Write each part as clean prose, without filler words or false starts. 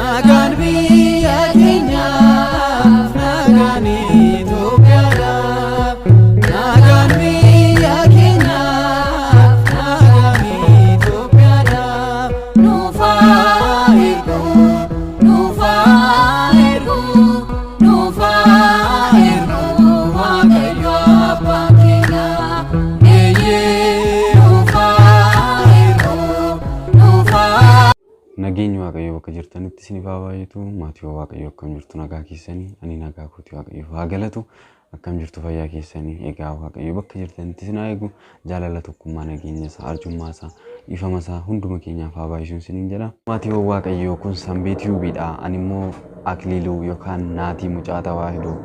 nagaan biyya keenyaaf nagaan Itoophiyaadhaaf nagaan biyya keenyaaf nagaan Itoophiyaadhaaf nuuf haa ergu Waaqayyo abbaan keenya eeyyee nuuf haa ergu. Nageenyi Waaqayyo bakka jirtanitti isiniif haa baay'atu. Maatii Waaqayyo akkam jirtu nagaa keessanii? Ani nagaa kootii Waaqayyo haa galatu. Akkam jirtu fayyaa keessanii? Egaa Waaqayyo bakka jirtanitti isin haa eegu. Jaalala tokkummaa nageenya isaa arjummaa isaa ifama isaa hunduma keenyaaf haa baay'isuun isiniin jedha. Maatii Waaqayyo kun Sanbee Tiyuubiidha. Ani immoo Akiliiluu yookaan Naatii Mucaa Tawaahidoo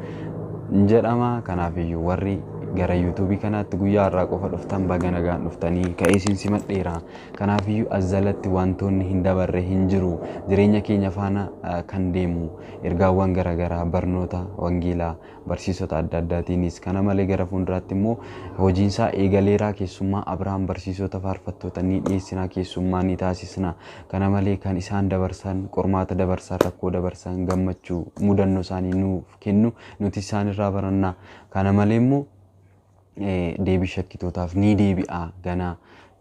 jedhama. Kanaafiyyuu warri gara YouTube kanaatti guyyaa har'aa qofa dhuftan baga nagaan dhuftanii ka'ee isin simadheera. Kanaafiyyuu azalatti wantoonni hin dabarre hin jiru. Jireenya keenya faana kan deemu ergaawwan garaagaraa barnoota wangeelaa barsiisota adda addaatiinis kana malee gara fuulduraatti immoo hojiinsaa eegaleeraa keessummaa Abrahaam barsiisota faarfattoota ni dhiyeessinaa keessummaa ni taasisna. Kana malee kan isaan dabarsan qormaata dabarsan rakkoo dabarsan gammachuu mudannoo isaanii nuuf kennu nuti isaan irraa baranna. Kana malee immoo deebii shakkitootaaf ni deebi'a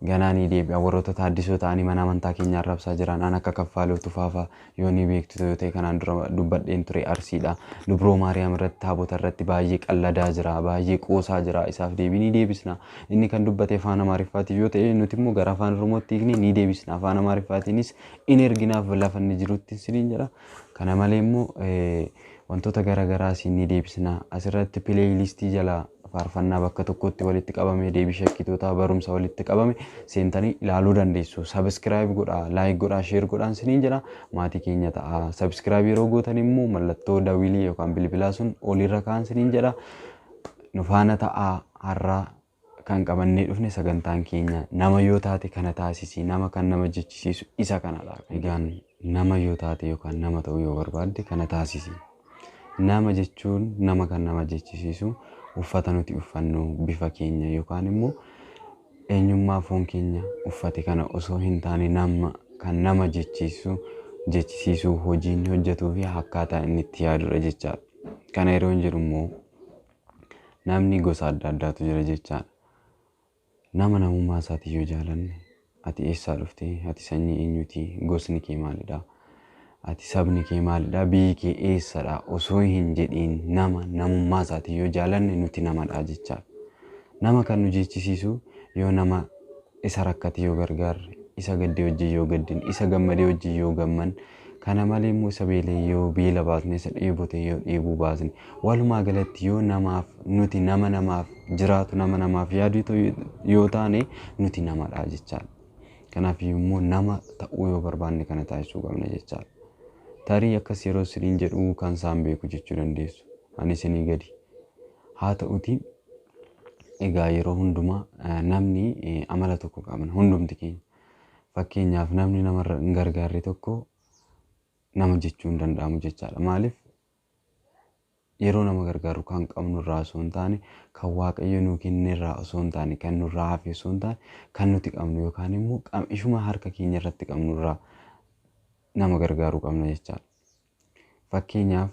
ganaa ni deebi'a. Warroota taaddisoo ta'anii mana amantaa keenya arrabsaa jiran an akka Kaffaaloo Tufaafaa yoo ni beektu yoo ta'e kanaan dura dubbadheen ture Arsiidha. Dubroo Maariyaam irratti taabota irratti baay'ee qalladaa jira baay'ee qoosaa jira. Isaaf deebii ni deebisna. Inni kan dubbate afaan Amaariffaatiif yoo ta'e nuti immoo gara afaan Oromootti hiiknee ni deebisna. Afaan Amaariffaatiinis in erginaaf lafa inni jirutti isiniin jedha. Kana malee immoo wantoota garaagaraa isin ni deebisna. Asirratti pileeylistii jala faarfannaa bakka tokkotti walitti qabame deebii shakkitootaa barumsa walitti qabame seentanii ilaaluu dandeessu. Subscribe godhaa, like godhaa, share godhaan isiniin jedha. Maatii keenya ta'a. Subscribe yeroo gootan immoo mallattoo dawilii yookaan bilbilaa sun olirra kaa'aa isiniin jedha. Nu faana ta'a. Har'a kan qabannee dhufne sagantaan keenya nama yoo taate kana taasisi, nama kan nama jechisiisu isa kanadha. Egaan nama yoo taate yookaan nama ta'uu yoo barbaadde kana taasisi. Nama jechuun nama kan nama jechisiisu uffata nuti uffannu bifa keenya yookaan immoo eenyummaa foon keenya uffate kana osoo hin taane nama kan nama jechisiisu hojiin hojjetuu fi akkaataa inni itti yaadudha jechaadha. Kana yeroo hin jiru immoo namni gosa adda addaatu jira jechaadha. Nama namummaa isaatii yoo jaalanne ati eessaa dhuftee? Ati sanyii eenyuuti? Gosni kee maalidha? Ati sabni kee maalidha? Biyyi kee eessadha? Osoo hin jedhiin nama namummaa isaatii yoo jaalanne nuti namadha jechaadha. Nama kan nu jechisiisu yoo nama isa rakkate yoo gargaarre, isa gadde hojii yoo gaddin, isa gammade hojii yoo gamman, kana malee immoo isa beelee yoo beela baasne, isa dheebote yoo dheebuu baasne, walumaa galatti yoo namaaf nuti nama namaaf jiraatu nama namaaf yaadu yoo taane nuti namadha jechaadha. Kanaaf immoo nama ta'uu yoo barbaanne kana taasisuu qabna jechaadha. Tarii akkas yeroo isiniin jedhu kan isaan beeku jechuu dandeessu. Ani isinii gadi. Haa ta'uti egaa yeroo hundumaa namni amala tokko qabna hundumti keenya. Fakkeenyaaf namni nama hin gargaarre tokko nama jechuu hin danda'amu jechaadha. Maaliif yeroo nama gargaaru kan qabnu irraa osoo hin taane kan Waaqayyo nuu kenne irraa osoo hin taane kan nurraa hafe osoo hin taane kan nuti qabnu yookaan immoo ishuma harka keenya irratti qabnu irraa nama gargaaruu qabna jechaadha. Fakkeenyaaf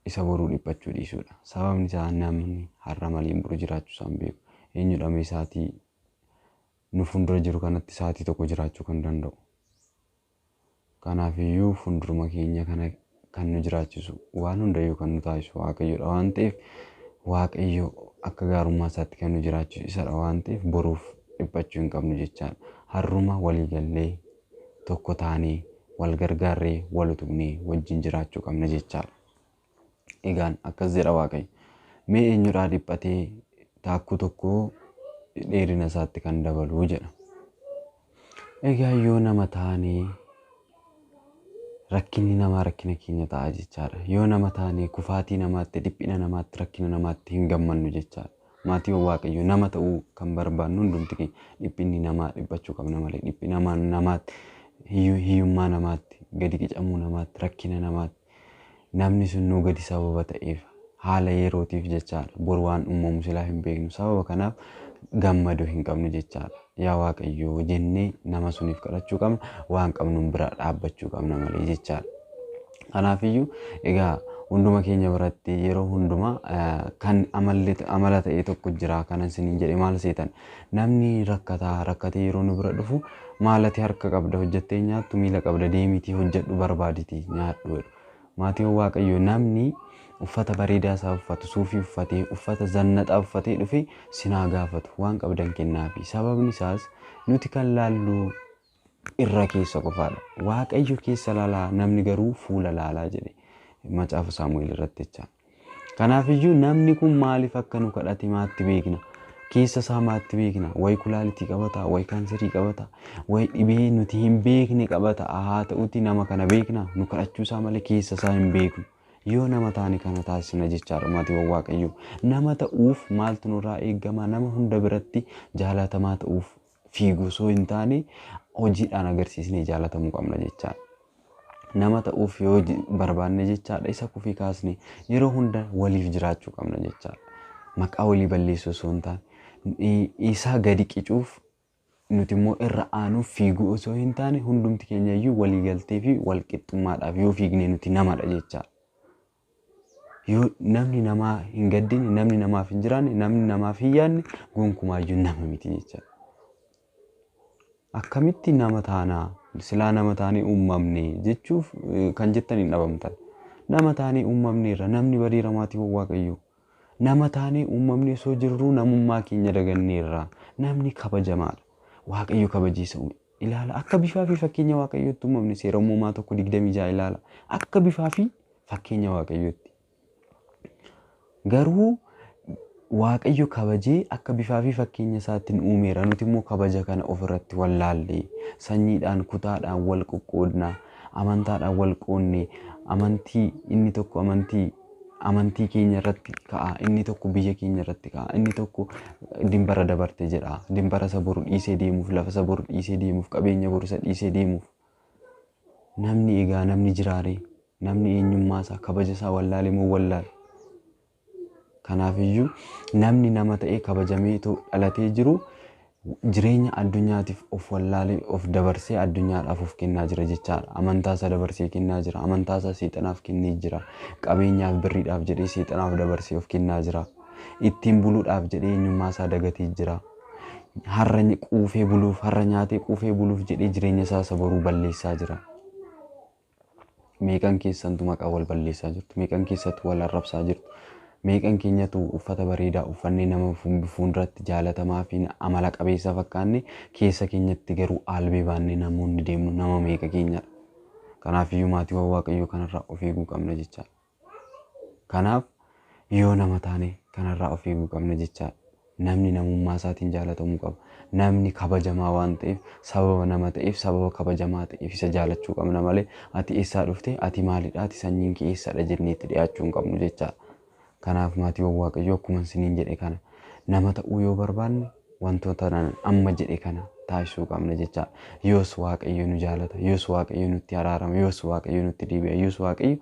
isa boruu dhiphachuu dhiisuudha. Sababni isaa namni har'a malee boru jiraachuu isaa hin beeku. Eenyudha mee isaatii nu fuuldura jiru kanatti isaatii tokko jiraachuu kan danda'u. Kanaafiyyuu fuulduruma keenya kana kan nu jiraachisu waan hundayyuu kan nu taasisu Waaqayyoodha waan ta'eef Waaqayyo akka gaarummaa isaatti kan nu jiraachisu isadha waan ta'eef boruuf dhiphachuu hin qabnu jechaadha. Har'uma walii gallee tokko taanee wal gargaarree wal utubnee wajjin jiraachuu qabna jechaadha. Egaan akkas jedha Waaqayyo. Mee eenyudhaa dhiphatee taakkuu tokko dheerina isaatti kan dabaluu jedha. Egaa yoo nama taanee rakkinni namaa rakkina keenya ta'a jechaadha. Yoo nama taanee kufaatii namaatti dhiphina namaatti rakkina namaatti hin gammannu jechaadha. Maatii Waaqayyo nama ta'uu kan barbaannu hundumti keenya dhiphinni namaa dhiphachuu qabna malee dhiphina namaatti hiyyummaa namaatti gadi qicamuu namaatti rakkina namaatti namni sun nuu gadi sababa ta'eef haala yerootiif jechaadha. Bor waan uumamu silaa hin beeknu sababa kanaaf gammaduu hin qabnu jechaadha. Yaa Waaqayyo jennee nama suniif kadhachuu qabna waan qabnuun bira dhaabbachuu qabna malee jechaadha. Kanaafiyyuu egaa hunduma keenya biratti yeroo hundumaa kan amala ta'e tokko jira kanan isiniin jedhe maal seetan namni rakkatee yeroo nu bira dhufu maalati harka qabda hojjettee nyaattu miila qabda deemitii hojjedhu barbaaditi nyaadhu. Maatiin Waaqayyoo namni uffata bareedaa isaa uffatu suufii uffatee uffata zannaxaa uffatee dhufe sinaa gaafatu waan qabdan kennaafi. Sababni isaas nuti kan laallu irra keessa qofaadha. Waaqayyo keessa laalaa namni garuu fuula laalaa jedhe macaafa Saamu'eel irratti jecha. Kanaafiyyuu namni kun maaliif akka nu kadhate maatti beekna. Keessa isaa maatti beekna. Wayi kulaalitii qabata, wayi kaanserii qabata, wayi dhibee nuti hin beekne qabata. Haa ta'uti nama kana beekna nu kadhachuu isaa malee keessa isaa hin beeknu. Yoo nama taane kana taasisna jechaadha maatii Waaqayyoo. Nama ta'uuf maaltu nurraa eegama? Nama hunda biratti jaalatamaa ta'uuf fiiguu osoo hin taane hojiidhaan agarsiisnee jaalatamuu qabna jechaadha. Nama ta'uuf yoo barbaanne jechaadha isa kufii kaasne yeroo hunda waliif jiraachuu qabna jechaadha. Maqaa walii balleessuu osoo hin taane isaa gadi qicuuf nuti immoo irra aanuuf fiiguu osoo hin taane hundumti keenya iyyuu walii galtee fi wal qixxummaadhaaf yoo fiigne nuti namadha jechaadha. Yoo namni namaa hin gaddine, namni namaaf hin jiraanne, namni namaaf hin yaadne gonkumaayyuu nama miti jechaadha. Akkamitti nama taanaa silaa nama taanee uumamne jechuuf kan jettan hin dhabamtan. Nama taanee uumamneerra namni bareera maatii Waaqayyoo. Nama taanee uumamne osoo jirru namummaa keenya daganneerra namni kabajamaadha. Waaqayyo kabajiisa ilaala akka bifaa fi fakkeenya Waaqayyootti uumamne seera uumamaa 1:26 ilaala akka bifaa fi fakkeenya Waaqayyootti. Garuu Waaqayyo kabajee akka bifaa fi fakkeenya isaatiin uumeera. Nuti immoo kabaja kana ofirratti wallaallee sanyiidhaan kutaadhaan wal qoqqoodna amantaadhaan wal qoonne amantii inni tokko amantii keenya irratti ka'a inni tokko biyya keenya irratti ka'a inni tokko dimbara dabarte jedha. Dimbara isa boru dhiisee deemuuf lafa isa boru dhiisee deemuuf qabeenya boru isa dhiisee deemuuf namni egaa namni jiraare namni eenyummaa isaa kabaja isaa wallaalee moo wallaale. Kanaafiyyuu namni nama ta'ee kabajamee dhalatee jiru jireenya addunyaatiif of wallaalee of dabarsee addunyaadhaaf of kennaa jira jechaadha. Amantaa isaa dabarsee kennaa jira. Amantaa isaa seexanaaf kennee jira. Qabeenyaaf birriidhaaf jedhee seexanaaf dabarsee of kennaa jira. Ittiin buluudhaaf jedhee eenyummaa isaa dagatee jira. Har'a quufee buluuf har'a nyaatee quufee buluuf jedhee jireenya isaa isa boruu balleessaa jira. Meeqan keessantu maqaa wal balleessaa jirtu? Meeqan keessattuu wal arrabsaa jirtu? Meeqan keenyatu uffata bareedaa uffannee nama fuulduratti jaalatamaa fi amala qabeessa fakkaanne keessa keenyatti garuu albee baannee namoonni deemnu nama meeqa keenyadha. Kanaafiyyuu maatii Waaqayyoo kanarraa of eeguu qabna jechaadha. Kanaaf yoo nama taane kanarraa of eeguu qabna jechaadha. Namni namummaa isaatiin jaalatamuu qaba. Namni kabajamaa waan ta'eef sababa nama ta'eef sababa kabajamaa ta'eef isa jaalachuu qabna malee ati eessaa dhufte ati maalidha ati sanyiin kee eessadha jenneetti dhiyaachuu hin qabnu jechaadha. Kanaaf maatii Waaqayyoo akkuma isiniin jedhe kana nama ta'uu yoo barbaanne wantoota amma jedhe kana taasisuu qabna jechaadha. Yoos Waaqayyo nu jaalata, yoos Waaqayyo nutti araarama, yoos Waaqayyo nutti deebi'a, yoos Waaqayyo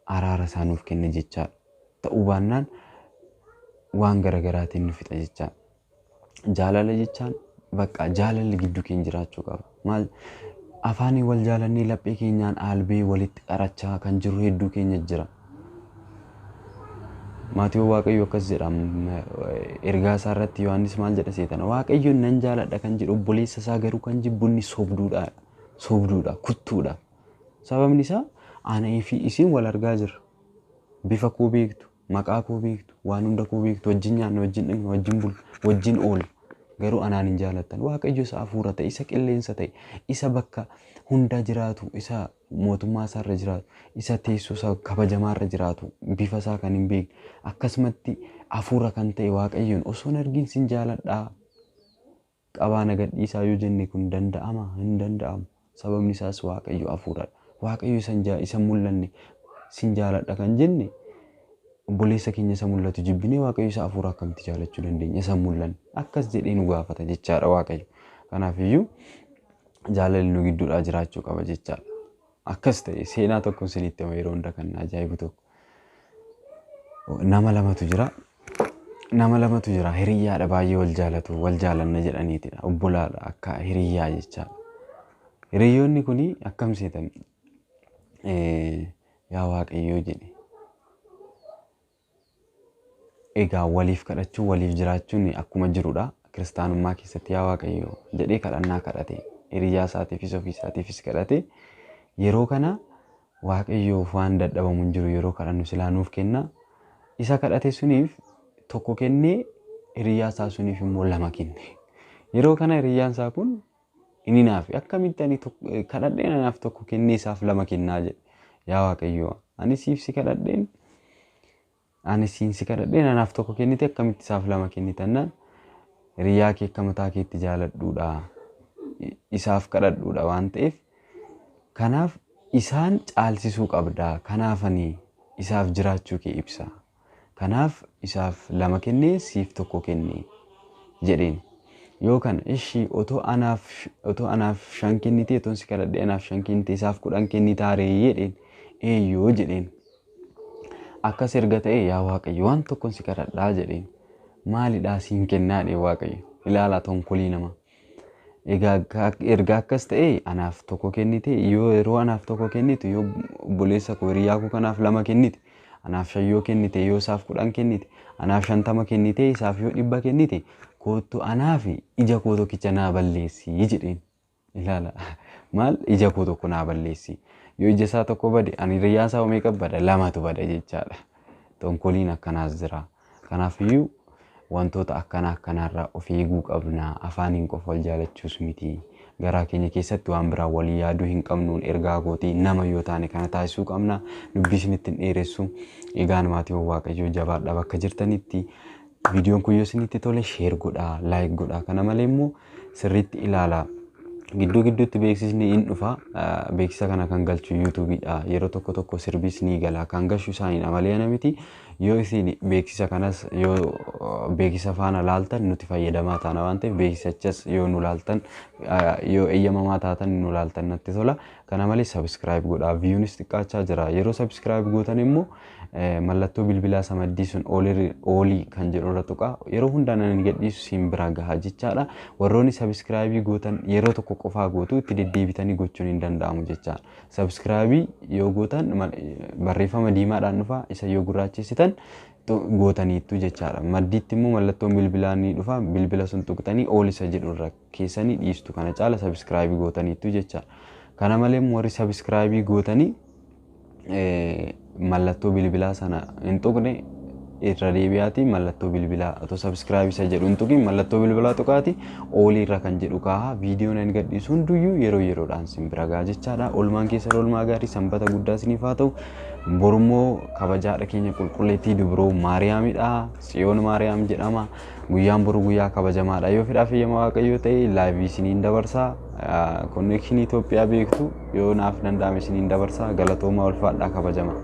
araara isaa nuuf kenna jechaadha. Ta'uu baannaan waan garagaraatiin nu fixa jechaadha. Jaalala jechaan bakka jaalalli gidduu keenya jiraachuu qaba. Maal afaanii wal jaalannee laphee keenyaan albee walitti qarachaa kan jiru hedduu keenya jira. Maatii Waaqayyoo akkas jedha ergaa isaa irratti Yohaannis maal jedha seetana Waaqayyoon nan jaaladha kan jedhu obboleessa isaa garuu kan jibbu inni sobduudha kuttuudha. Sababni isaa anaa fi isin wal argaa jirra. Bifa koo beektu, maqaa koo beektu, waan hunda koo beektu, wajjin nyaanna, wajjin dhugna, wajjin bullu, wajjin oolu. Garuu anaan hin jaalattan. Waaqayyo isa hafuura ta'e, isa qilleensa ta'e, isa bakka hunda jiraatu, isa mootummaa isaa irra jiraatu, isa teessoo isaa kabajamaa irra jiraatu, bifa isaa kan hin beekne, akkasumatti hafuura kan ta'e Waaqayyoon osoo argin sin jaaladhaa qabaa na gadhiisaa yoo jenne kun danda'ama hin danda'amu. Sababni isaas Waaqayyo hafuuradha. Waaqayyo isa mul'anne sin jaaladha kan jenne obboleessa keenya isa mul'atu jibbinee Waaqayyo isa hafuura akkamitti jaalachuu dandeenya? Isa mul'anne akkas jedhee nu gaafata jechaadha Waaqayyo. Kanaafiyyuu jaalalli nu gidduudhaa jiraachuu qaba jechaadha. Akkas ta'e seenaa tokko isinitti hima yeroo hunda kan ajaa'ibu tokko. Nama lamatu jira hiriyyaadha baay'ee wal jaalatu wal jaalanna jedhaniitidha. Obbolaadha akka hiriyyaa jechaadha. Hiriyyoonni kuni akkam seetan yaa Waaqayyoo jedhe. Egaa waliif kadhachuu waliif jiraachuun akkuma jirudha. Kiristaanummaa keessatti yaa Waaqayyoo jedhee kadhannaa kadhate. Hiriyaa isaatiifis ofii isaatiifis kadhate. Yeroo kana Waaqayyoof waan dadhabamu hin jiru yeroo kadhannu silaa nuuf kenna. Isa kadhate suniif tokko kennee hiriyaa isaa suniif immoo lama kenne. Yeroo kana hiriyaan isaa kun inni naaf akkamitti ani kadhadheen anaaf tokko kennee isaaf lama kennaa jedhe. Yaa Waaqayyoo ani siif si kadhadheen ani siin si kadhadheen anaaf tokko kennite akkamitti isaaf lama kennitannaan hiriyaa kee akka mataa keetti jaaladhuudha isaaf kadhadhuudha waan ta'eef kanaaf isaan caalsisuu qabda. Kanaaf ani isaaf jiraachuu kee ibsa. Kanaaf isaaf lama kennee siif tokko kennee jedheen. Yookaan ishii otoo anaaf 5 kennitee otoo si kadhadhee anaaf 5 kennitee isaaf 10 kennitaaree jedheen. Eeyyoo jedheen. Akkas erga ta'e yaa Waaqayyo waan tokkoon si kadhadhaa jedheen. Maalidhaa siin kennaadhe Waaqayyo ilaalaa tonkolii nama. Egaa erga akkas ta'e anaaf tokko kennite yoo yeroo anaaf tokko kennitu yoo obboleessa koo hiriyaa koo kanaaf lama kennite anaaf 5 yoo kennite yoo isaaf 10 kennite anaaf 50 kennite isaaf yoo 100 kennite kootu anaaf ija koo tokkicha naa balleessi jedheen. Ilaala maal ija koo tokko naa balleessi. Yoo ija isaa tokko bade ani hiriyaa isaa meeqa bada lamatu bada jechaadha. Tonkoliin akkanaas jira. Kanaafiyyuu wantoota akkanarraa of eeguu qabna. Afaaniin qofa wal jaalachuus miti. Garaa keenya keessatti waan biraa walii yaaduu hin qabnuun ergaa gootii nama yoo taane kana taasisuu qabna. Dubbisni ittiin dheeressu. Egaan maatii Waaqayyoo jabaadhaa bakka jirtanitti viidiyoon kun yoo isinitti tole share godhaa, like godhaa. Kana malee immoo sirriitti ilaalaa. Gidduu gidduutti beeksisni in dhufa. Beeksisa kana kan galchu YouTube'dha. Yeroo tokko sirbiis ni gala. Kan gashu isaaniidha malee namiti. Yoo isin beeksisa kanas yoo beeksisa faana laaltan nuti fayyadamaa taana waan ta'eef beeksisachas yoo nu laaltan yoo eeyyamamaa taatan nu laaltan natti tola. Kana malee subscribe godhaa. Viewuunis xiqqaachaa jira. Yeroo subscribe gootan immoo mallattoo bilbilaa samaddii sun oolii kan jedhu irra tuqaa. Yeroo hundaan ani gadhiisu siin bira gahaa jechaadha. Warroonni subscribe gootan yeroo tokko qofaa gootu itti deddeebitanii gochuun hin danda'amu jechaadha. Subscribe yoo gootan barreeffama diimaadhaan dhufa isa yoo gurraachessitan gootaniitu jechaadha. Maddiitti immoo mallattoon bilbilaa ni dhufa. Bilbila sun tuqxanii oolisa jedhu irra keessanii dhiistu. Kana caala subscribe gootaniitu jechaadha. Kana malee warri subscribe gootanii mallattoo bilbilaa sana hin tuqne irra deebi'aati mallattoo bilbilaa otoo subscribe isa jedhu hin tuqin mallattoo bilbilaa tuqaati oolii irra kan jedhu kaaha. Viidiyoon ani gadhiisu hunduyyuu yeroodhaan sin bira gaha jechaadha. Olmaan keessa olmaa gaarii sanbata guddaa isiniif haa ta'u. Bormoo kabajaadha keenya qulqulleettii dubroo Maariyaamidha. Tsiyoon Maariyaam jedhama. Guyyaan boru guyyaa kabajamaadha. Yoo fedhaaf eeyyama Waaqayyoo ta'e laayivii isiniin dabarsaa. Konnekshinii Itoophiyaa beektu yoo naaf danda'ame isiniin dabarsaa. Galatooma ulfaadhaa kabajama.